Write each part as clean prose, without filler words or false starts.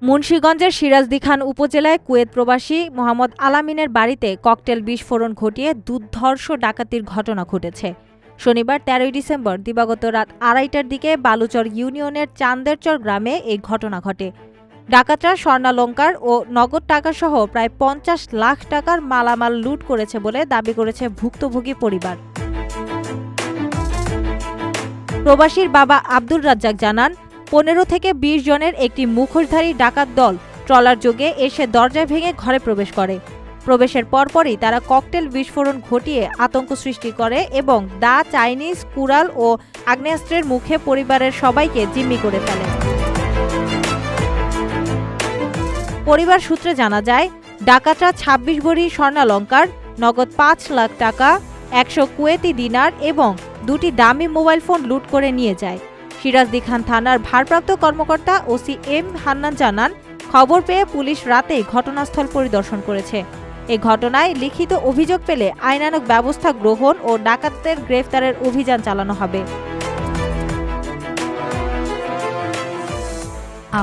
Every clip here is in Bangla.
মুন্সিগঞ্জের সিরাজদি খান উপজেলায় কুয়েত প্রবাসী মোহাম্মদ আলামিনের বাড়িতে ককটেল বিস্ফোরণ ঘটিয়ে দুর্ধর্ষ ডাকাতির ঘটনা ঘটেছে। শনিবার ১৩ ডিসেম্বর দিবাগত রাত ২:৩০টার দিকে বালুচর ইউনিয়নের চান্দেরচর গ্রামে এই ঘটনা ঘটে। ডাকাতরা স্বর্ণালংকার ও নগদ টাকাসহ প্রায় ৫০ লাখ টাকার মালামাল লুট করেছে বলে দাবি করেছে ভুক্তভোগী পরিবার। প্রবাসীর বাবা আব্দুর রাজ্জাক জানান, ১৫ থেকে ২০ জনের একটি মুখোশধারী ডাকাত দল ট্রলার যোগে এসে দরজা ভেঙে ঘরে প্রবেশ করে। প্রবেশের পরপরই তারা ককটেল বিস্ফোরণ ঘটিয়ে আতঙ্ক সৃষ্টি করে এবং দা চাইনিজ, কুড়াল ও আগ্নেয়াস্ত্রের মুখে পরিবারের সবাইকে জিম্মি করে ফেলে। পরিবার সূত্রে জানা যায়, ডাকাতরা ২৬ ভরি স্বর্ণালংকার, নগদ ৫ লাখ টাকা, ১০০ কুয়েতি দিনার এবং ২টি দামি মোবাইল ফোন লুট করে নিয়ে যায়। সিরাজদি খান থানার ভারপ্রাপ্ত কর্মকর্তা ওসি এম হান্নান জানান, খবর পেয়ে পুলিশ রাতেই ঘটনাস্থল পরিদর্শন করেছে। এই ঘটনায় লিখিত অভিযোগ পেলে আইনানুগ ব্যবস্থা গ্রহণ ও ডাকাতদের গ্রেফতারের অভিযান চালানো হবে।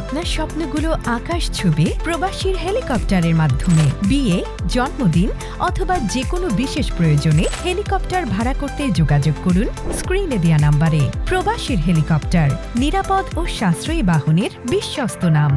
আপনার স্বপ্নগুলো আকাশ ছুবে প্রবাসীর হেলিকপ্টারের মাধ্যমে। বিয়ে, জন্মদিন অথবা যে কোনো বিশেষ প্রয়োজনে হেলিকপ্টার ভাড়া করতে যোগাযোগ করুন স্ক্রিনে দেয়া নাম্বারে। প্রবাসীর হেলিকপ্টার, নিরাপদ ও সাশ্রয়ী বাহনের বিশ্বস্ত নাম।